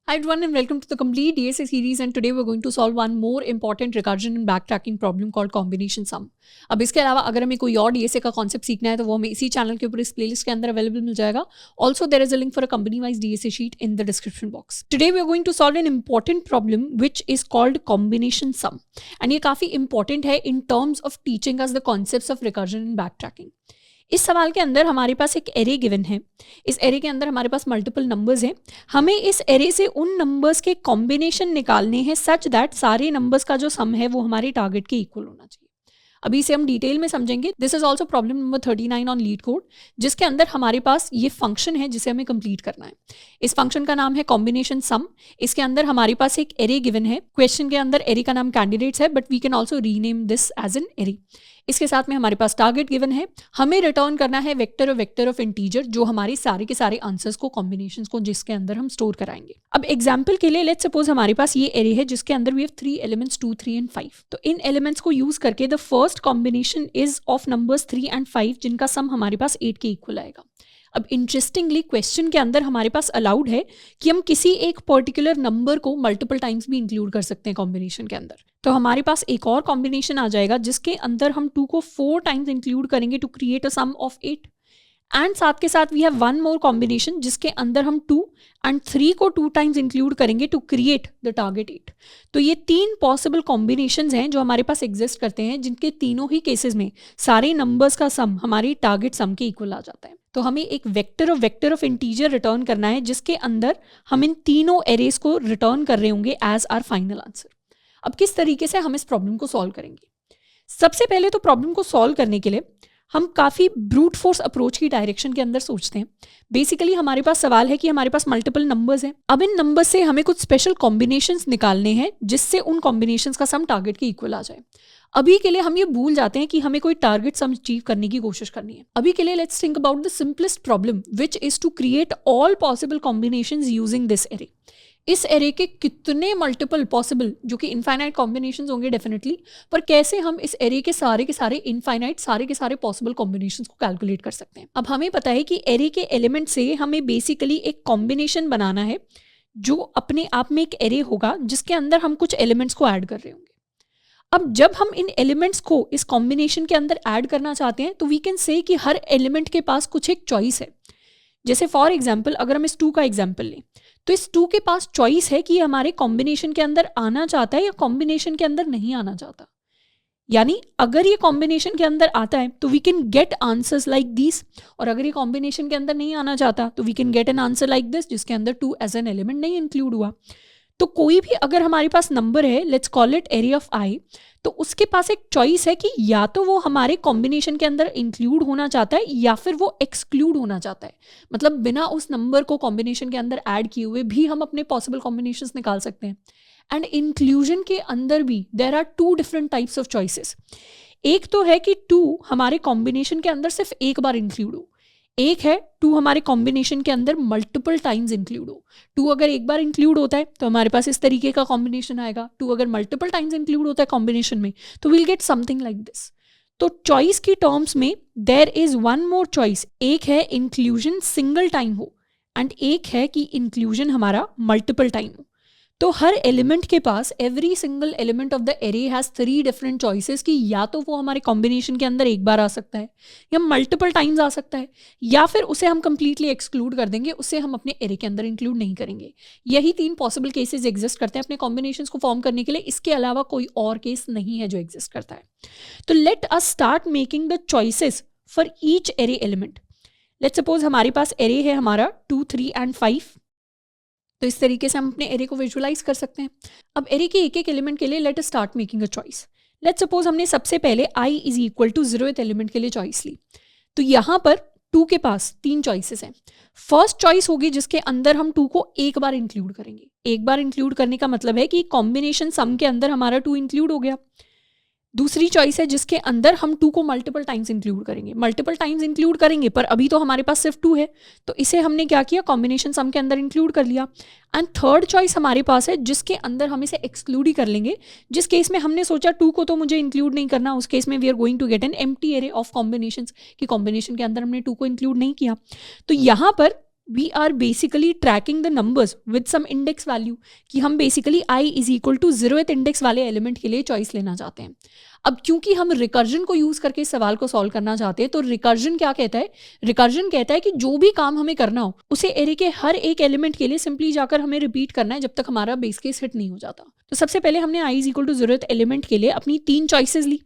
Hi everyone and welcome to the complete DSA series and today we're going to solve one more important recursion and backtracking problem called combination sum. अब इसके अलावा अगर हमें कोई और DSA का concept सीखना है तो वो हमें इसी चैनल के ऊपर इस प्लेलिस्ट के अंदर अवेलेबल मिल जाएगा. Also there is a link for a company wise DSA sheet in the description box. Today we are going to solve an important problem which is called combination sum and ये काफ़ी important है in terms of teaching us the concepts of recursion and backtracking. इस सवाल के अंदर हमारे पास एक array given है. इस एरे के अंदर हमारे पास मल्टीपल नंबर्स हैं. हमें इस एरे से उन नंबर्स के कॉम्बिनेशन निकालने हैं सच दैट सारे नंबर्स का जो सम है वो हमारे टारगेट के इक्वल होना चाहिए. अभी इसे हम डिटेल में समझेंगे. This is also problem number 39 on leet code जिसके अंदर हमारे पास ये फंक्शन है जिसे हमें कंप्लीट करना है. इस फंक्शन का नाम है कॉम्बिनेशन सम. इसके अंदर हमारे पास एक एरे गिवन है. क्वेश्चन के अंदर एरे का नाम कैंडिडेट्स है but we can also rename this as an array. इसके साथ में हमारे पास टारगेट गिवन है. हमें रिटर्न करना है वेक्टर ऑफ इंटीजर जो हमारे सारे के सारे आंसर्स को कॉम्बिनेशंस को जिसके अंदर हम स्टोर कराएंगे. अब एग्जांपल के लिए लेट्स सपोज हमारे पास ये एरे है जिसके अंदर वी हैव 3 एलिमेंट्स 2, 3 एंड 5. तो इन एलिमेंट्स को यूज करके the first combination is of numbers 3 and 5 जिनका सम हमारे पास 8 के इक्वल आएगा. अब इंटरेस्टिंगली क्वेश्चन के अंदर हमारे पास अलाउड है कि हम किसी एक पर्टिकुलर नंबर को मल्टीपल टाइम्स भी इंक्लूड कर सकते हैं कॉम्बिनेशन के अंदर. तो हमारे पास एक और कॉम्बिनेशन आ जाएगा जिसके अंदर हम 2 को 4 टाइम्स इंक्लूड करेंगे to create a sum of 8. And साथ के साथ we have one more combination जिसके अंदर हम 2 एंड 3 को 2 टाइम्स इंक्लूड करेंगे टू क्रिएट द टारगेट 8. तो ये 3 पॉसिबल कॉम्बिनेशंस हैं जो हमारे पास एग्जिस्ट करते हैं जिनके तीनों ही केसेस में सारे नंबर्स का सम हमारे टारगेट सम के इक्वल आ जाता है. तो हमें एक वेक्टर ऑफ इंटीजर रिटर्न करना है जिसके अंदर हम इन तीनों एरेज को रिटर्न कर रहे होंगे एज आर फाइनल आंसर. अब किस तरीके से हम इस प्रॉब्लम को सॉल्व करेंगे? सबसे पहले तो प्रॉब्लम को सॉल्व करने के लिए हम काफ़ी ब्रूट फोर्स अप्रोच की डायरेक्शन के अंदर सोचते हैं. बेसिकली हमारे पास सवाल है कि हमारे पास मल्टीपल नंबर्स हैं. अब इन नंबर्स से हमें कुछ स्पेशल कॉम्बिनेशंस निकालने हैं जिससे उन कॉम्बिनेशंस का सम टारगेट के इक्वल आ जाए. अभी के लिए हम ये भूल जाते हैं कि हमें कोई टारगेट सम अचीव करने की कोशिश करनी है. अभी के लिए let's think about the simplest problem which is to create all possible combinations using this array. इस एरे के कितने मल्टीपल पॉसिबल जो कि इनफाइनाइट कॉम्बिनेशंस होंगे डेफिनेटली, पर कैसे हम इस एरे के सारे इनफाइनाइट सारे के सारे पॉसिबल कॉम्बिनेशंस को कैलकुलेट कर सकते हैं. अब हमें पता है कि एरे के एलिमेंट से हमें बेसिकली एक कॉम्बिनेशन बनाना है जो अपने आप में एक एरे होगा जिसके अंदर हम कुछ एलिमेंट्स को ऐड कर रहे होंगे. अब जब हम इन एलिमेंट्स को इस कॉम्बिनेशन के अंदर ऐड करना चाहते हैं तो वी कैन से कि हर एलिमेंट के पास कुछ एक चॉइस है. जैसे फॉर एग्जाम्पल अगर हम इस 2 का एग्जाम्पल लें तो इस 2 के पास चॉइस है कि ये हमारे कॉम्बिनेशन के अंदर आना चाहता है या कॉम्बिनेशन के अंदर नहीं आना चाहता. यानी अगर ये कॉम्बिनेशन के अंदर आता है तो we can get answers like this, और अगर ये कॉम्बिनेशन के अंदर नहीं आना चाहता तो we can get an answer like this जिसके अंदर 2 एज एन एलिमेंट नहीं इंक्लूड हुआ. तो कोई भी अगर हमारे पास नंबर है, let's call it array of i, तो उसके पास एक चॉइस है कि या तो वो हमारे कॉम्बिनेशन के अंदर इंक्लूड होना चाहता है या फिर वो एक्सक्लूड होना चाहता है. मतलब बिना उस नंबर को कॉम्बिनेशन के अंदर ऐड किए हुए भी हम अपने पॉसिबल कॉम्बिनेशंस निकाल सकते हैं. एंड इंक्लूजन के अंदर भी there are 2 different types of choices. एक तो है कि 2 हमारे कॉम्बिनेशन के अंदर सिर्फ एक बार इंक्लूड हो. एक है 2 हमारे कॉम्बिनेशन के अंदर मल्टीपल टाइम्स इंक्लूड हो. 2 अगर एक बार इंक्लूड होता है तो हमारे पास इस तरीके का कॉम्बिनेशन आएगा. 2 अगर मल्टीपल टाइम्स इंक्लूड होता है कॉम्बिनेशन में तो will get something like this. तो चॉइस की टर्म्स में there is one more choice. एक है इंक्लूजन सिंगल टाइम हो एंड एक है कि इंक्लूजन हमारा मल्टीपल टाइम हो. तो हर एलिमेंट के पास every single element of the array has 3 different choices कि या तो वो हमारे कॉम्बिनेशन के अंदर एक बार आ सकता है या मल्टीपल टाइम्स आ सकता है या फिर उसे हम कंप्लीटली एक्सक्लूड कर देंगे, उसे हम अपने एरे के अंदर इंक्लूड नहीं करेंगे. यही 3 पॉसिबल केसेस एग्जिस्ट करते हैं अपने कॉम्बिनेशंस को फॉर्म करने के लिए. इसके अलावा कोई और केस नहीं है जो एग्जिस्ट करता है. तो let us start making the choices for each array element. Let's suppose हमारे पास एरे है हमारा 2, 3 एंड 5. तो इस तरीके से हम अपने एरे को विजुअलाइज कर सकते हैं. अब एरे के एक एक एलिमेंट के लिए let us start making a choice. Let's suppose हमने सबसे पहले i is equal to 0th element के लिए चॉइस ली. तो यहाँ पर 2 के पास 3 चॉइसेस हैं. फर्स्ट चॉइस होगी जिसके अंदर हम 2 को एक बार इंक्लूड करेंगे. एक बार इंक्लूड करने का मतलब है कि कॉम्बिनेशन सम के अंदर हमारा 2 इंक्लूड हो गया. दूसरी चॉइस है जिसके अंदर हम 2 को मल्टीपल टाइम्स इंक्लूड करेंगे. मल्टीपल टाइम्स इंक्लूड करेंगे पर अभी तो हमारे पास सिर्फ 2 है तो इसे हमने क्या किया, कॉम्बिनेशन सम के अंदर इंक्लूड कर लिया. एंड थर्ड चॉइस हमारे पास है जिसके अंदर हम इसे एक्सक्लूड ही कर लेंगे. जिस केस में हमने सोचा 2 को तो मुझे इंक्लूड नहीं करना, उस केस में we are going to get an empty array of combinations कि कॉम्बिनेशन के अंदर हमने 2 को इंक्लूड नहीं किया. तो यहाँ पर we are basically tracking the numbers with some index value, कि हम basically i is equal to 0th index वाले एलिमेंट के लिए चॉइस लेना चाहते हैं। अब क्योंकि हम रिकर्जन को यूज करके इस सवाल को सॉल्व करना चाहते हैं, तो रिकर्जन क्या कहता है, रिकर्जन कहता है कि जो भी काम हमें करना हो उसे एरे के हर एक एलिमेंट के लिए सिंपली जाकर हमें रिपीट करना है जब तक हमारा बेस केस हिट नहीं हो जाता। तो सबसे पहले हमने i is equal to 0th element के लिए अपनी 3 चॉइसेस ली।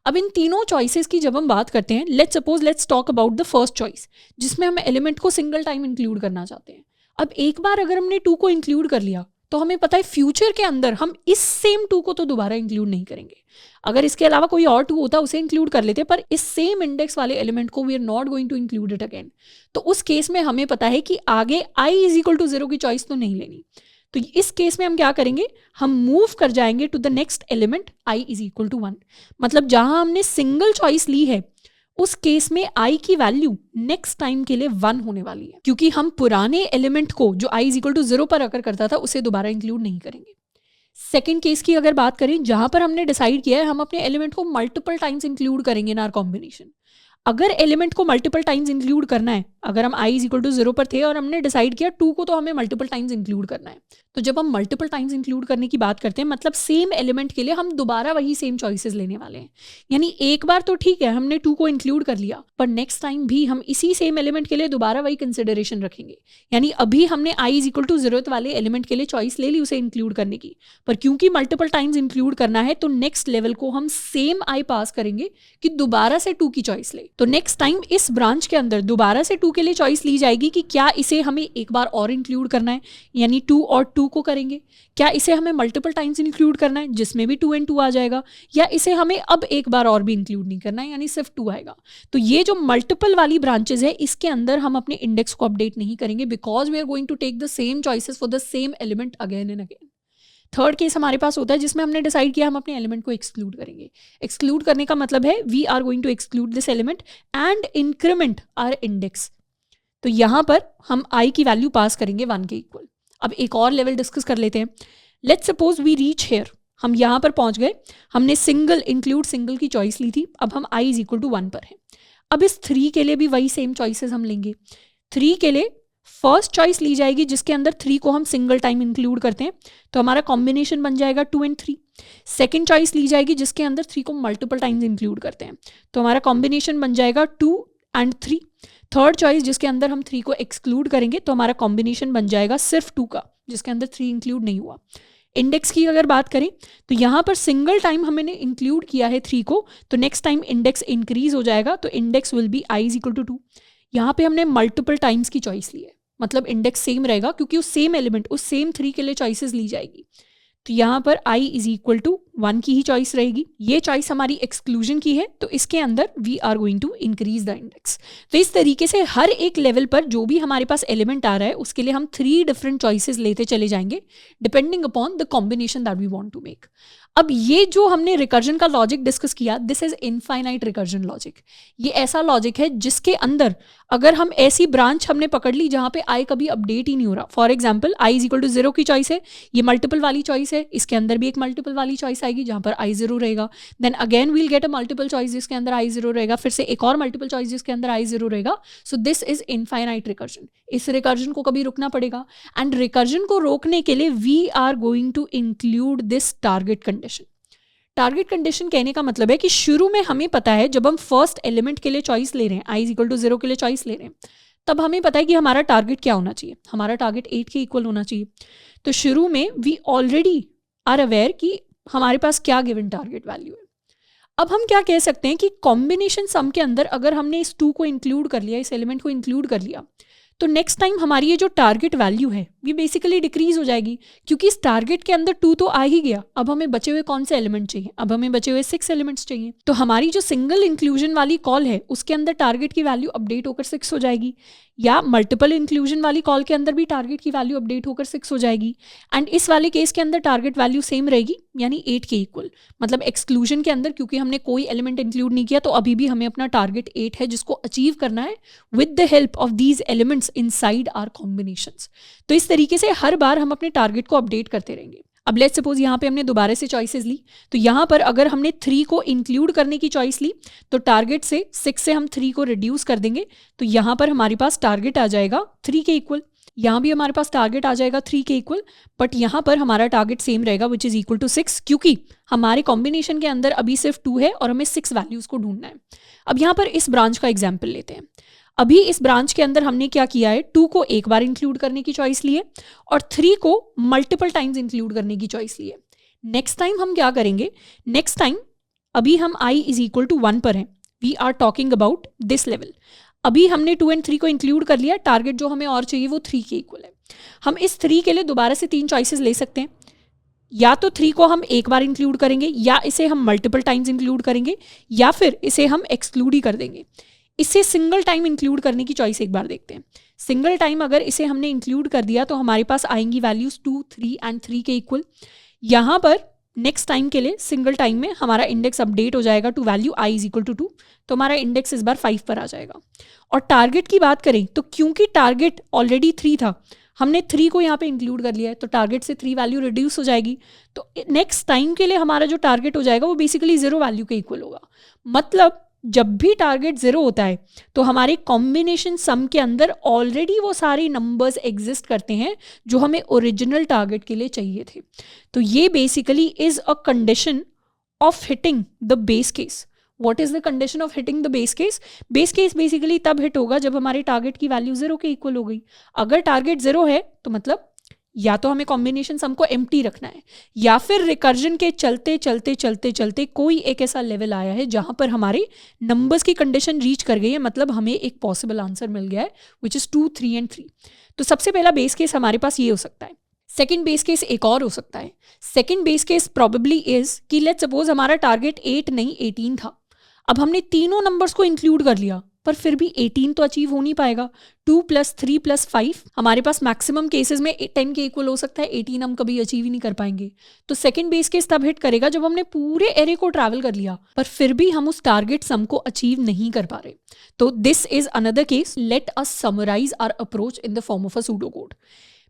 अब इन तीनों चॉइसेस की जब हम बात करते हैं, let's talk about the first choice, जिसमें हम एलिमेंट को सिंगल टाइम इंक्लूड करना चाहते हैं। अब एक बार अगर हमने 2 को इंक्लूड कर लिया तो हमें पता है फ्यूचर के अंदर हम इस सेम 2 को तो दोबारा इंक्लूड नहीं करेंगे। अगर इसके अलावा कोई और 2 होता उसे इंक्लूड कर लेते, पर इस सेम इंडेक्स वाले एलिमेंट को we are not going to include it again. तो उस केस में हमें पता है कि आगे i इज इक्वल टू 0 की चॉइस तो नहीं लेनी। तो इस केस में हम क्या करेंगे, हम मूव कर जाएंगे to the next element i is equal to 1। मतलब जहां हमने सिंगल चॉइस ली है उस केस में i की वैल्यू नेक्स्ट टाइम के लिए 1 होने वाली है, क्योंकि हम पुराने एलिमेंट को जो i इज इक्वल टू 0 पर अगर करता था उसे दोबारा इंक्लूड नहीं करेंगे। सेकेंड केस की अगर बात करें, जहां पर हमने डिसाइड किया है हम अपने एलिमेंट को मल्टीपल टाइम्स इंक्लूड करेंगे इन आर कॉम्बिनेशन। अगर एलिमेंट को मल्टीपल टाइम्स इंक्लूड करना है, अगर हम i इज इक्वल टू 0 पर थे और हमने डिसाइड किया 2 को तो हमें मल्टीपल टाइम्स इंक्लूड करना है, तो जब हम मल्टीपल टाइम्स इंक्लूड करने की बात करते हैं मतलब सेम एलिमेंट के लिए हम दोबारा वही सेम चॉइसेस लेने वाले हैं। यानी एक बार तो ठीक है हमने 2 को इंक्लूड कर लिया, पर नेक्स्ट टाइम भी हम इसी सेम एलिमेंट के लिए दोबारा वही कंसिडरेशन रखेंगे। यानी अभी हमने i is equal to 0th वाले एलिमेंट के लिए चॉइस ले ली उसे इंक्लूड करने की, पर क्योंकि मल्टीपल टाइम्स इंक्लूड करना है तो नेक्स्ट लेवल को हम सेम i पास करेंगे कि दोबारा से 2 की चॉइस ले। तो नेक्स्ट टाइम इस ब्रांच के अंदर दोबारा से 2 के लिए चॉइस ली जाएगी कि क्या इसे हमें एक बार और इंक्लूड करना है, यानी 2 और 2 को करेंगे, क्या इसे हमें मल्टीपल टाइम्स इंक्लूड करना है जिसमें भी 2 and 2 आ जाएगा, या इसे हमें अब एक बार और भी इंक्लूड नहीं करना है यानी सिर्फ 2 आएगा। तो ये जो मल्टीपल वाली ब्रांचेस है इसके अंदर हम अपने इंडेक्स को अपडेट नहीं करेंगे, because we are going to take the same choices for the same element again and again. Third case हमारे पास होता है जिसमें हमने डिसाइड किया हम अपने एलिमेंट को एक्सक्लूड करेंगे। एक्सक्लूड करने का मतलब है we are going to exclude this element and increment our index. तो यहाँ पर हम i की वैल्यू पास करेंगे 1 के इक्वल। अब एक और लेवल डिस्कस कर लेते हैं। Let's suppose we reach here, हम यहाँ पर पहुँच गए, हमने सिंगल इंक्लूड सिंगल की चॉइस ली थी, अब हम i इज इक्वल टू 1 पर हैं। अब इस 3 के लिए भी वही सेम चॉइसेस हम लेंगे। 3 के लिए फर्स्ट चॉइस ली जाएगी जिसके अंदर 3 को हम सिंगल टाइम इंक्लूड करते हैं, तो हमारा कॉम्बिनेशन बन जाएगा 2 and 3। सेकेंड चॉइस ली जाएगी जिसके अंदर 3 को मल्टीपल टाइम्स इंक्लूड करते हैं, तो हमारा कॉम्बिनेशन बन जाएगा 2 and 3। थर्ड चॉइस जिसके अंदर हम 3 को एक्सक्लूड करेंगे तो हमारा कॉम्बिनेशन बन जाएगा सिर्फ 2 का, जिसके अंदर 3 इंक्लूड नहीं हुआ। इंडेक्स की अगर बात करें तो यहाँ पर सिंगल टाइम हमने इंक्लूड किया है 3 को, तो नेक्स्ट टाइम इंडेक्स इंक्रीज हो जाएगा, तो index will be i is equal to 2। यहाँ पे हमने मल्टीपल टाइम्स की चॉइस ली है, मतलब इंडेक्स सेम रहेगा क्योंकि उस सेम एलिमेंट उस सेम 3 के लिए चॉइसेस ली जाएगी। तो यहाँ पर i इज इक्वल टू 1 की ही चॉइस रहेगी। ये चॉइस हमारी एक्सक्लूजन की है, तो इसके अंदर we are going to increase the index. तो इस तरीके से हर एक लेवल पर जो भी हमारे पास एलिमेंट आ रहा है उसके लिए हम 3 डिफरेंट चॉइसेस लेते चले जाएंगे depending upon the combination that we want to make. अब ये जो हमने रिकर्जन का लॉजिक डिस्कस किया, this is infinite recursion logic. ये ऐसा लॉजिक है जिसके अंदर अगर हम ऐसी ब्रांच हमने पकड़ ली जहां पे i कभी अपडेट ही नहीं हो रहा, for example i is equal to 0 की चॉइस है, ये मल्टीपल वाली चॉइस है, इसके अंदर भी एक मल्टीपल वाली चॉइस आएगी जहां पर i 0 रहेगा, then again we'll get a multiple choice जिसके अंदर i 0 रहेगा, फिर से एक और मल्टीपल चॉइस जिसके अंदर i 0 रहेगा। सो दिस इज इनफाइनाइट रिकर्जन। इस रिकर्जन को कभी रुकना पड़ेगा, एंड रिकर्जन को रोकने के लिए we are going to include this target condition. Target condition कहने का मतलब है कि शुरू में हमें पता है जब हम फर्स्ट एलिमेंट के लिए चॉइस ले रहे हैं, i इज इक्वल टू 0 के लिए चॉइस ले रहे हैं, तब हमें पता है कि हमारा टारगेट क्या होना चाहिए, हमारा टारगेट 8 के इक्वल होना चाहिए। तो शुरू में वी ऑलरेडी आर अवेयर कि हमारे पास क्या गिवन टारगेट वैल्यू है। अब हम क्या कह सकते हैं कि कॉम्बिनेशन सम के अंदर अगर हमने इस 2 को इंक्लूड कर लिया, इस एलिमेंट को इंक्लूड कर लिया, तो नेक्स्ट टाइम हमारी ये जो टारगेट वैल्यू है ये बेसिकली डिक्रीज हो जाएगी, क्योंकि इस टारगेट के अंदर 2 तो आ ही गया। अब हमें बचे हुए कौन से एलिमेंट चाहिए, अब हमें बचे हुए 6 एलिमेंट्स चाहिए। तो हमारी जो सिंगल इंक्लूजन वाली कॉल है उसके अंदर टारगेट की वैल्यू अपडेट होकर 6 हो जाएगी, या मल्टीपल इंक्लूजन वाली कॉल के अंदर भी टारगेट की वैल्यू अपडेट होकर 6 हो जाएगी, एंड इस वाले केस के अंदर टारगेट वैल्यू सेम रहेगी यानी 8 के इक्वल। मतलब एक्सक्लूजन के अंदर क्योंकि हमने कोई एलिमेंट इंक्लूड नहीं किया तो अभी भी हमें अपना टारगेट 8 है जिसको अचीव करना है with the help of these elements inside our combinations. तो इस तरीके से हर बार हम अपने टारगेट को अपडेट करते रहेंगे। अब लेट्स सपोज यहाँ पे हमने दोबारा से चॉइसेस ली, तो यहाँ पर अगर हमने 3 को इंक्लूड करने की चॉइस ली तो टारगेट से 6 से हम 3 को रिड्यूस कर देंगे, तो यहाँ पर हमारे पास टारगेट आ जाएगा 3 के इक्वल। यहाँ भी हमारे पास टारगेट आ जाएगा 3 के इक्वल, बट यहाँ पर हमारा टारगेट सेम रहेगा विच इज इक्वल टू 6, क्योंकि हमारे कॉम्बिनेशन के अंदर अभी सिर्फ 2 है और हमें 6 वैल्यूज को ढूंढना है। अब यहाँ पर इस ब्रांच का एग्जाम्पल लेते हैं। अभी इस ब्रांच के अंदर हमने क्या किया है, 2 को एक बार इंक्लूड करने की चॉइस ली है और 3 को मल्टीपल टाइम्स इंक्लूड करने की चॉइस ली है। नेक्स्ट टाइम हम क्या करेंगे, नेक्स्ट टाइम अभी हम i इज इक्वल टू 1 पर हैं, we are talking about this level. अभी हमने 2 और 3 को इंक्लूड कर लिया, टारगेट जो हमें और चाहिए वो 3 के इक्वल है। हम इस 3 के लिए दोबारा से 3 चॉइसेस ले सकते हैं, या तो 3 को हम एक बार इंक्लूड करेंगे, या इसे हम मल्टीपल टाइम्स इंक्लूड करेंगे, या फिर इसे हम एक्सक्लूड ही कर देंगे। इसे सिंगल टाइम इंक्लूड करने की चॉइस एक बार देखते हैं। सिंगल टाइम अगर इसे हमने इंक्लूड कर दिया तो हमारे पास आएंगी वैल्यूज 2, 3 एंड 3 के इक्वल। यहाँ पर नेक्स्ट टाइम के लिए सिंगल टाइम में हमारा इंडेक्स अपडेट हो जाएगा to value i is equal to 2, तो हमारा इंडेक्स इस बार 5 पर आ जाएगा। और टारगेट की बात करें तो क्योंकि टारगेट ऑलरेडी 3 था, हमने 3 को यहाँ पे इंक्लूड कर लिया है, तो टारगेट से 3 वैल्यू रिड्यूस हो जाएगी, तो नेक्स्ट टाइम के लिए हमारा जो टारगेट हो जाएगा वो बेसिकली 0 वैल्यू के इक्वल होगा। मतलब जब भी टारगेट 0 होता है तो हमारे कॉम्बिनेशन सम के अंदर ऑलरेडी वो सारे नंबर्स एग्जिस्ट करते हैं जो हमें ओरिजिनल टारगेट के लिए चाहिए थे। तो ये basically is a condition of hitting the base case. What is the condition of hitting the base case? Base case basically तब हिट होगा जब हमारे टारगेट की वैल्यू 0 के इक्वल हो गई। अगर टारगेट 0 है तो मतलब या तो हमें कॉम्बिनेशन सम को एम्प्टी रखना है, या फिर रिकर्जन के चलते चलते चलते चलते कोई एक ऐसा लेवल आया है जहां पर हमारे नंबर्स की कंडीशन रीच कर गई है, मतलब हमें एक पॉसिबल आंसर मिल गया है विच इज 2, 3 एंड 3। तो सबसे पहला बेस केस हमारे पास ये हो सकता है। सेकेंड बेस केस एक और हो सकता है। Second base case probably is कि लेट्स सपोज हमारा टारगेट 8 नहीं 18 था। अब हमने तीनों नंबर्स को इंक्लूड कर लिया, पर फिर भी 18 तो अचीव हो नहीं पाएगा। 2 + 3 + 5 हमारे पास मैक्सिमम केसेस में 10 के इक्वल हो सकता है, 18 हम कभी अचीव ही नहीं कर पाएंगे। तो सेकंड बेस केस तब हिट करेगा जब हमने पूरे एरे को ट्रैवल कर लिया पर फिर भी हम उस टारगेट सम को अचीव नहीं कर पा रहे। तो this is another case. Let us summarize our approach in the form of a pseudo code.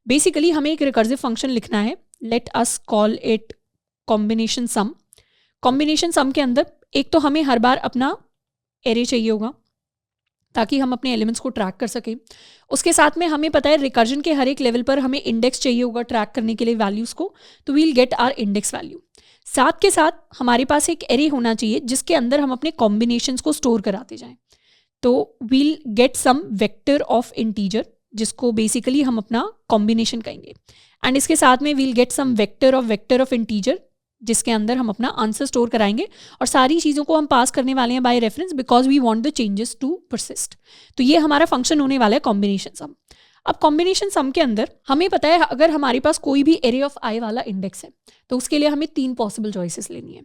Basically हमें एक रिकर्सिव फंक्शन लिखना है, let us call it combination sum. Combination sum के अंदर एक तो हमें हर बार अपना एरे चाहिए होगा ताकि हम अपने एलिमेंट्स को ट्रैक कर सकें। उसके साथ में हमें पता है रिकर्जन के हर एक लेवल पर हमें इंडेक्स चाहिए होगा ट्रैक करने के लिए वैल्यूज़ को, तो we'll get our index value. साथ के साथ हमारे पास एक एरे होना चाहिए जिसके अंदर हम अपने कॉम्बिनेशंस को स्टोर कराते जाएं। तो we'll get some vector of integer जिसको बेसिकली हम अपना कॉम्बिनेशन कहेंगे, एंड इसके साथ में we'll get some vector of integer जिसके अंदर हम अपना आंसर स्टोर कराएंगे। और सारी चीज़ों को हम पास करने वाले हैं by reference because we want the changes to persist. तो ये हमारा फंक्शन होने वाला है कॉम्बिनेशन सम। अब कॉम्बिनेशन सम के अंदर हमें पता है अगर हमारे पास कोई भी एरे ऑफ आई वाला इंडेक्स है तो उसके लिए हमें 3 पॉसिबल चॉइसेस लेनी है।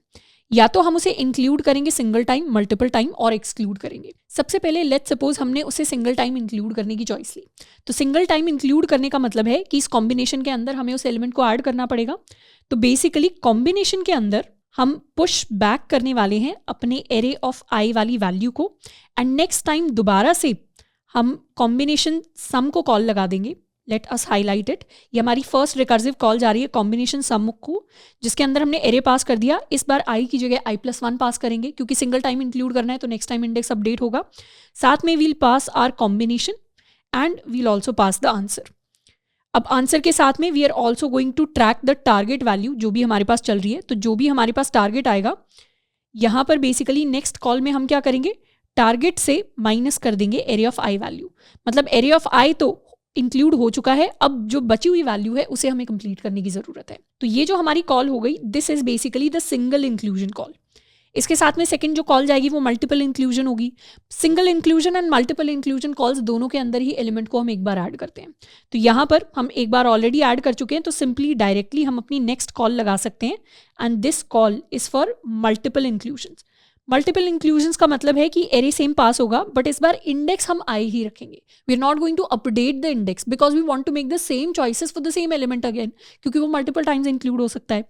या तो हम उसे इंक्लूड करेंगे सिंगल टाइम, मल्टीपल टाइम और एक्सक्लूड करेंगे। सबसे पहले लेट्स सपोज हमने उसे सिंगल टाइम इंक्लूड करने की चॉइस ली। तो सिंगल टाइम इंक्लूड करने का मतलब है कि इस कॉम्बिनेशन के अंदर हमें उस एलिमेंट को ऐड करना पड़ेगा। तो बेसिकली कॉम्बिनेशन के अंदर हम पुश बैक करने वाले हैं अपने एरे ऑफ आई वाली वैल्यू को, एंड नेक्स्ट टाइम दोबारा से हम कॉम्बिनेशन सम को कॉल लगा देंगे। Let us highlight it. ये हमारी फर्स्ट रिकर्सिव कॉल जा रही है कॉम्बिनेशन सम को, जिसके अंदर हमने एरे पास कर दिया। इस बार आई की जगह i+1 पास करेंगे क्योंकि सिंगल टाइम इंक्लूड करना है, तो नेक्स्ट टाइम इंडेक्स अपडेट होगा। साथ में we'll pass our combination and we'll also pass the answer. अब आंसर के साथ में we are also going to track the target value जो भी हमारे पास चल रही है। तो जो भी हमारे पास टारगेट आएगा यहाँ पर बेसिकली नेक्स्ट कॉल में हम क्या करेंगे, टारगेट से माइनस कर देंगे एरे ऑफ आई वैल्यू। मतलब एरे ऑफ आई तो इंक्लूड हो चुका है, अब जो बची हुई वैल्यू है उसे हमें कंप्लीट करने की जरूरत है। तो ये जो हमारी कॉल हो गई, this is basically the single inclusion call. इसके साथ में सेकंड जो कॉल जाएगी वो मल्टीपल इंक्लूजन होगी। Single inclusion and multiple inclusion calls दोनों के अंदर ही एलिमेंट को हम एक बार ऐड करते हैं। तो यहाँ पर हम एक बार ऑलरेडी ऐड कर चुके हैं, तो सिंपली डायरेक्टली हम अपनी नेक्स्ट कॉल लगा सकते हैं, and this call is for multiple inclusions. Multiple inclusions का मतलब है कि एरे सेम पास होगा, बट इस बार इंडेक्स हम आई ही रखेंगे। We are not going to update the index because we want to make the same choices for the same element again, क्योंकि वो मल्टीपल टाइम्स इंक्लूड हो सकता है।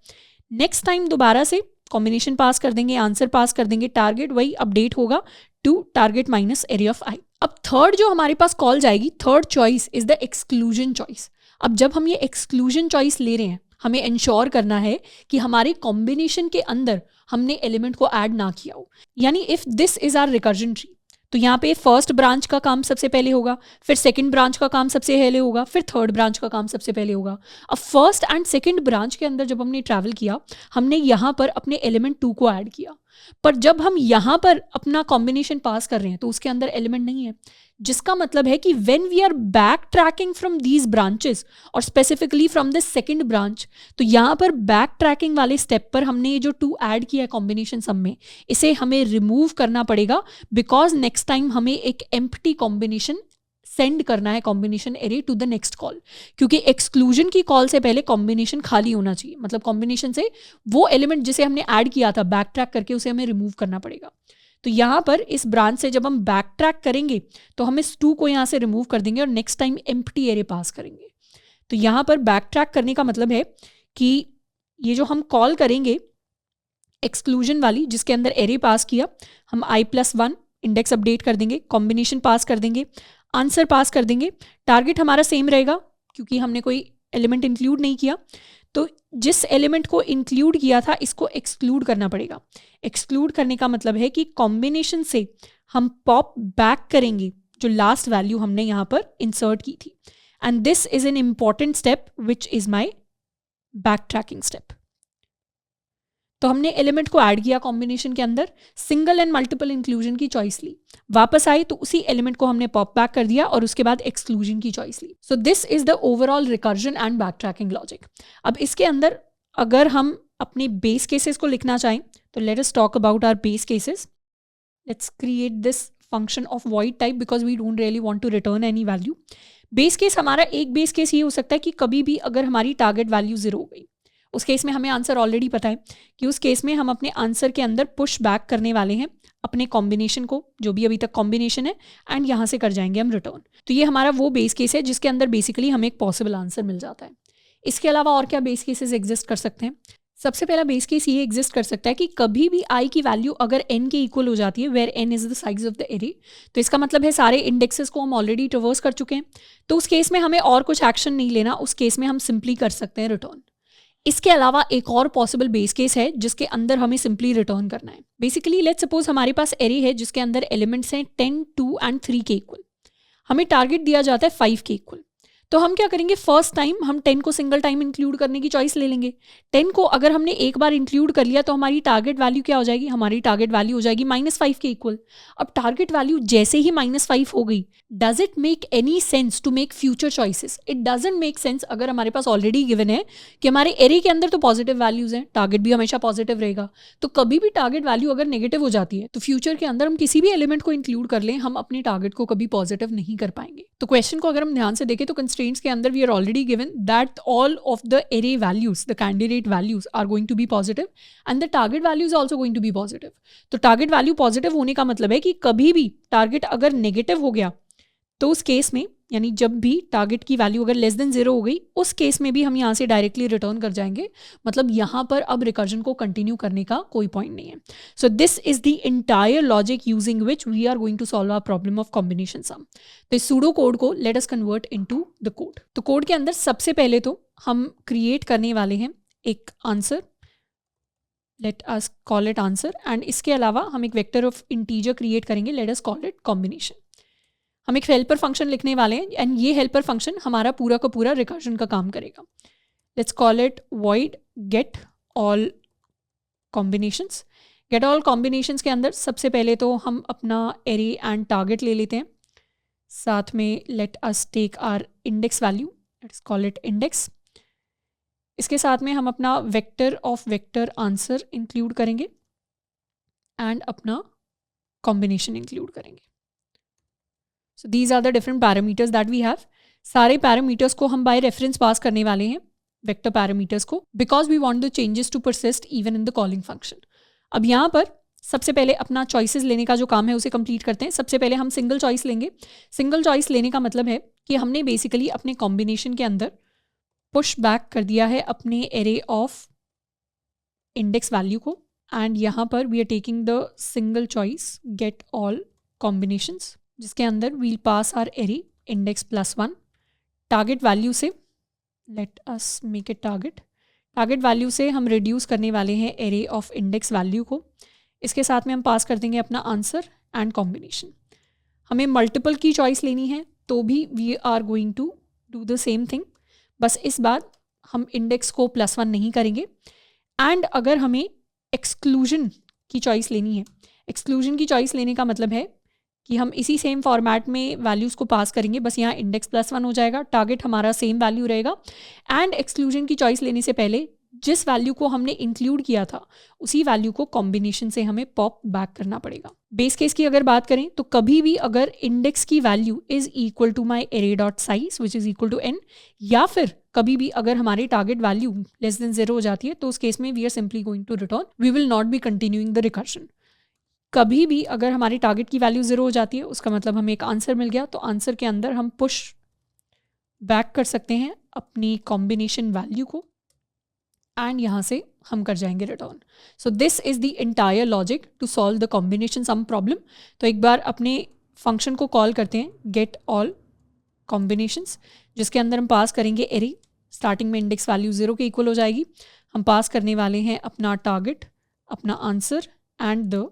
नेक्स्ट टाइम दोबारा से कॉम्बिनेशन पास कर देंगे, आंसर पास कर देंगे, टारगेट वही अपडेट होगा to target minus array of i. अब थर्ड जो हमारे पास कॉल जाएगी, third choice is the exclusion choice. अब जब हम ये एक्सक्लूजन चॉइस ले रहे हैं, हमें इंश्योर करना है कि हमारे कॉम्बिनेशन के अंदर हमने एलिमेंट को ऐड ना किया हो। यानी if this is our recursion tree, तो यहाँ पे फर्स्ट ब्रांच का काम सबसे पहले होगा, फिर सेकंड ब्रांच का काम सबसे पहले होगा, फिर थर्ड ब्रांच का काम सबसे पहले होगा। अब फर्स्ट एंड सेकंड ब्रांच के अंदर जब हमने ट्रैवल किया, हमने यहाँ पर अपने एलिमेंट 2 को ऐड किया, पर जब हम यहाँ पर अपना कॉम्बिनेशन पास कर रहे हैं तो उसके अंदर एलिमेंट नहीं है, जिसका मतलब है कि when we are backtracking from these branches और specifically from the second branch, तो यहाँ पर बैक ट्रैकिंग वाले स्टेप पर हमने ये जो 2 ऐड किया है कॉम्बिनेशन सम में, इसे हमें रिमूव करना पड़ेगा, बिकॉज नेक्स्ट टाइम हमें एक एम्प्टी कॉम्बिनेशन सेंड करना है combination array to the next call, क्योंकि एक्सक्लूजन की कॉल से पहले कॉम्बिनेशन खाली होना चाहिए, मतलब कॉम्बिनेशन से वो एलिमेंट जिसे हमने ऐड किया था बैक ट्रैक करके उसे हमें रिमूव करना पड़ेगा। तो यहाँ पर इस ब्रांच से जब हम बैक ट्रैक करेंगे तो हम इस 2 को यहाँ से रिमूव कर देंगे और नेक्स्ट टाइम एम्प्टी एरे पास करेंगे। तो यहाँ पर बैक ट्रैक करने का मतलब है कि ये जो हम कॉल करेंगे एक्सक्लूजन वाली जिसके अंदर एरे पास किया, हम i+1 इंडेक्स अपडेट कर देंगे, कॉम्बिनेशन पास कर देंगे, आंसर पास कर देंगे, टारगेट हमारा सेम रहेगा क्योंकि हमने कोई एलिमेंट इंक्लूड नहीं किया। तो जिस एलिमेंट को इंक्लूड किया था इसको एक्सक्लूड करना पड़ेगा। एक्सक्लूड करने का मतलब है कि कॉम्बिनेशन से हम पॉप बैक करेंगे जो लास्ट वैल्यू हमने यहाँ पर इंसर्ट की थी, and this is an important step which is my back tracking step. तो हमने एलिमेंट को ऐड किया कॉम्बिनेशन के अंदर, सिंगल एंड मल्टीपल इंक्लूजन की चॉइस ली, वापस आई तो उसी एलिमेंट को हमने पॉप बैक कर दिया और उसके बाद एक्सक्लूजन की चॉइस ली। So this is the overall recursion and back tracking logic. अब इसके अंदर अगर हम अपने बेस केसेस को लिखना चाहें तो let us talk about our base cases. Let's create this function of void type because we don't really want to return any value. Base case हमारा एक बेस केस ये हो सकता है कि कभी भी अगर हमारी टारगेट वैल्यू 0 हो गई, उस केस में हमें आंसर ऑलरेडी पता है कि उस केस में हम अपने आंसर के अंदर पुश बैक करने वाले हैं अपने कॉम्बिनेशन को, जो भी अभी तक कॉम्बिनेशन है, एंड यहाँ से कर जाएंगे हम रिटर्न। तो ये हमारा वो बेस केस है जिसके अंदर बेसिकली हमें एक पॉसिबल आंसर मिल जाता है। इसके अलावा और क्या बेस केसेस एग्जिस्ट कर सकते हैं? सबसे पहला बेस केस ये एग्जिस्ट कर सकता है कि कभी भी i की वैल्यू अगर n के इक्वल हो जाती है, where n is the size of the array, तो इसका मतलब है सारे इंडेक्सेस को हम ऑलरेडी ट्रवर्स कर चुके हैं, तो उस केस में हमें और कुछ एक्शन नहीं लेना, उस केस में हम सिंपली कर सकते हैं रिटर्न। इसके अलावा एक और पॉसिबल बेस केस है जिसके अंदर हमें सिंपली रिटर्न करना है। बेसिकली लेट्स सपोज हमारे पास एरे है जिसके अंदर एलिमेंट्स हैं 10, 2 एंड 3 के इक्वल, हमें टारगेट दिया जाता है 5 के इक्वल। तो हम क्या करेंगे, फर्स्ट टाइम हम 10 को सिंगल टाइम इंक्लूड करने की चॉइस ले लेंगे। 10 को अगर हमने एक बार इंक्लूड कर लिया तो हमारी टारगेट वैल्यू क्या हो जाएगी, हमारी टारगेट वैल्यू हो जाएगी -5 के इक्वल। अब टारगेट वैल्यू जैसे ही -5 हो गई, does it make any sense to make future choices? It doesn't make sense. अगर हमारे पास ऑलरेडी गिवन है कि हमारे एरे के अंदर तो पॉजिटिव वैल्यूज हैं, टारगेट भी हमेशा पॉजिटिव रहेगा, तो कभी भी टारगेट वैल्यू अगर नेगेटिव हो जाती है तो फ्यूचर के अंदर हम किसी भी एलिमेंट को इंक्लूड कर लें, हम अपने टारगेट को कभी पॉजिटिव नहीं कर पाएंगे। तो क्वेश्चन को अगर हम ध्यान से देखें तो कंस्ट्रेंट्स के अंदर we are already given that all of the array values, the candidate values are going to be positive and the target value is also going to be positive. तो target value positive होने का मतलब है कि कभी भी target अगर negative हो गया तो उस केस में, यानी जब भी टारगेट की वैल्यू अगर लेस देन 0 हो गई, उस केस में भी हम यहाँ से डायरेक्टली रिटर्न कर जाएंगे। मतलब यहाँ पर अब रिकर्जन को कंटिन्यू करने का कोई पॉइंट नहीं है। So this is the entire logic using which we are going to solve our problem of combination sum. तो इस सूडो कोड को let us convert into the code. तो कोड के अंदर सबसे पहले तो हम क्रिएट करने वाले हैं एक answer, late us call it answer, and इसके अलावा हम एक वेक्टर ऑफ इंटीजर क्रिएट करेंगे, late us call it combination. हम एक हेल्पर फंक्शन लिखने वाले हैं एंड ये हेल्पर फंक्शन हमारा पूरा का पूरा रिकर्जन का काम करेगा। Let's call it void get all combinations। get all combinations के अंदर सबसे पहले तो हम अपना एरे एंड टारगेट ले लेते हैं, साथ में let us take our index value, let's call it index. इसके साथ में हम अपना vector of vector answer include करेंगे एंड अपना कॉम्बिनेशन इंक्लूड करेंगे। So these are the different parameters that we have। सारे पैरामीटर्स को हम बाय रेफरेंस पास करने वाले हैं, वेक्टर पैरामीटर्स को, because we want the changes to persist even in the calling function. अब यहाँ पर सबसे पहले अपना चॉइसेस लेने का जो काम है उसे कंप्लीट करते हैं। सबसे पहले हम सिंगल चॉइस लेंगे। सिंगल चॉइस लेने का मतलब है कि हमने बेसिकली अपने कॉम्बिनेशन के अंदर पुश बैक कर दिया है अपने एरे ऑफ इंडेक्स वैल्यू को, एंड यहाँ पर we are taking the single choice get all combinations, जिसके अंदर we'll pass our array index +1 target value से, let us make it target, target value से हम रिड्यूस करने वाले हैं एरे ऑफ इंडेक्स वैल्यू को। इसके साथ में हम पास कर देंगे अपना आंसर एंड कॉम्बिनेशन। हमें मल्टीपल की चॉइस लेनी है तो भी we are going to do the same thing, बस इस बार हम इंडेक्स को +1 नहीं करेंगे। एंड अगर हमें एक्सक्लूजन की चॉइस लेनी है, एक्सक्लूजन की चॉइस लेने का मतलब है कि हम इसी सेम फॉर्मेट में वैल्यूज़ को पास करेंगे, बस यहाँ इंडेक्स +1 हो जाएगा, टारगेट हमारा सेम वैल्यू रहेगा। एंड एक्सक्लूजन की चॉइस लेने से पहले जिस वैल्यू को हमने इंक्लूड किया था उसी वैल्यू को कॉम्बिनेशन से हमें पॉप बैक करना पड़ेगा। बेस केस की अगर बात करें तो कभी भी अगर इंडेक्स की value is equal to my array dot size which is equal to n, या फिर कभी भी अगर हमारी टारगेट वैल्यू लेस देन 0 हो जाती है तो उस केस में we are simply going to return, we will not be continuing the recursion. कभी भी अगर हमारी टारगेट की वैल्यू 0 हो जाती है उसका मतलब हमें एक आंसर मिल गया, तो आंसर के अंदर हम पुश बैक कर सकते हैं अपनी कॉम्बिनेशन वैल्यू को एंड यहाँ से हम कर जाएंगे return. So this is the entire logic to solve the combination sum problem. तो एक बार अपने फंक्शन को कॉल करते हैं गेट ऑल कॉम्बिनेशंस, जिसके अंदर हम पास करेंगे एरे, स्टार्टिंग में इंडेक्स वैल्यू 0 के इक्वल हो जाएगी। हम पास करने वाले हैं अपना टारगेट, अपना answer and the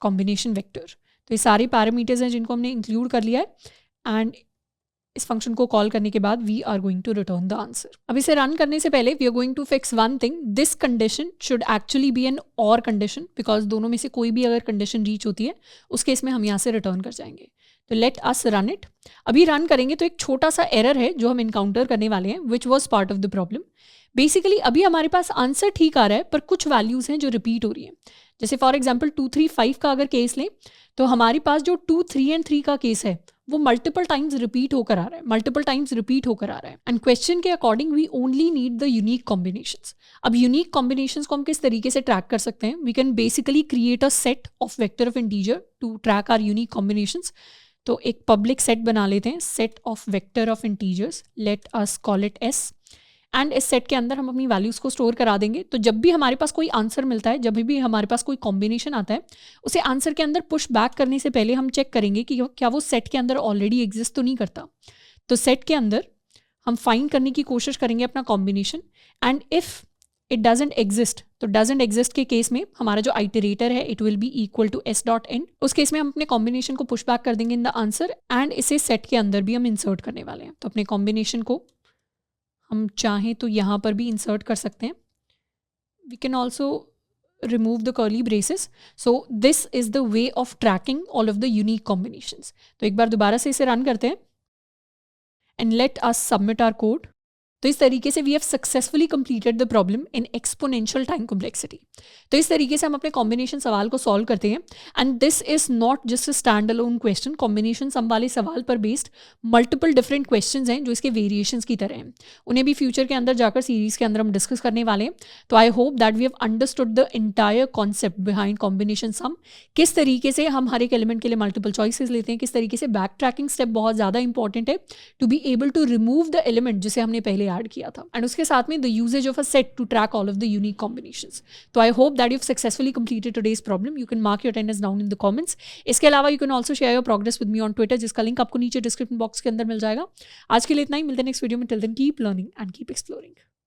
combination vector. तो ये सारे पैरामीटर्स हैं जिनको हमने इंक्लूड कर लिया है एंड इस फंक्शन को कॉल करने के बाद we are going to return the answer. अब इसे रन करने से पहले we are going to fix one thing, this condition should actually be an or condition, because दोनों में से कोई भी अगर कंडीशन रीच होती है उस केस में हम यहाँ से रिटर्न कर जाएंगे। तो लेट अस रन इट। अभी रन करेंगे तो एक छोटा सा एरर है जो हम इनकाउंटर करने वाले हैं which was part of the problem. Basically अभी हमारे पास आंसर ठीक आ रहा है पर कुछ वैल्यूज़ हैं जो रिपीट हो रही हैं। जैसे फॉर एग्जाम्पल 2, 3, 5 का अगर केस लें तो हमारे पास जो 2, 3 एंड 3 का केस है वो मल्टीपल टाइम्स रिपीट होकर आ रहा है, मल्टीपल टाइम्स रिपीट होकर आ रहा है। एंड क्वेश्चन के according we only need the unique combinations. अब यूनिक कॉम्बिनेशंस को हम किस तरीके से ट्रैक कर सकते हैं? We can basically create a set of vector of integer to track our unique combinations. तो एक पब्लिक सेट बना लेते हैं, set of vector of integers, let us call it s. And इस सेट के अंदर हम अपनी वैल्यूज़ को स्टोर करा देंगे। तो जब भी हमारे पास कोई आंसर मिलता है, जब भी हमारे पास कोई कॉम्बिनेशन आता है, उसे आंसर के अंदर पुश बैक करने से पहले हम चेक करेंगे कि क्या वो सेट के अंदर ऑलरेडी एग्जिस्ट तो नहीं करता। तो सेट के अंदर हम फाइंड करने की कोशिश करेंगे अपना combination, and if it doesn't exist, तो डजेंट एग्जिस्ट के केस में हमारा जो आइटरेटर है it will be equal to s dot n। उस केस में हम अपने कॉम्बिनेशन को पुश बैक कर देंगे इन द आंसर एंड इसे सेट के अंदर भी हम इंसर्ट करने वाले हैं। तो अपने कॉम्बिनेशन को हम चाहें तो यहाँ पर भी इंसर्ट कर सकते हैं। We can also remove the curly braces. So this is the way of tracking all of the unique combinations. तो एक बार दोबारा से इसे रन करते हैं and let us submit our code. तो इस तरीके से we have successfully completed the problem in exponential time complexity. तो इस तरीके से हम अपने कॉम्बिनेशन सवाल को सॉल्व करते हैं and this is not just a stand alone question. Combination sum वाले सवाल पर बेस्ड मल्टीपल डिफरेंट क्वेश्चंस हैं जो इसके वेरिएशंस की तरह हैं, उन्हें भी फ्यूचर के अंदर जाकर सीरीज के अंदर हम डिस्कस करने वाले हैं। तो I hope that we have understood the entire concept behind combination sum, किस तरीके से हम हर एक एलिमेंट के लिए मल्टीपल चॉइसेस लेते हैं, किस तरीके से बैक ट्रैकिंग स्टेप बहुत ज़्यादा इंपॉर्टेंट है to be able to remove the element जिसे हमने पहले ऐड किया था, एंड उसके साथ में the usage of a set to track all of the unique combinations. तो I hope that you have successfully completed today's problem. You can mark your attendance down in the comments. इसके अलावा you can also share your progress with me on Twitter, जिसका link आपको नीचे description box के अंदर मिल जाएगा। आज के लिए इतना ही, मिलते हैं नेक्स्ट वीडियो में। Till then keep learning and keep exploring.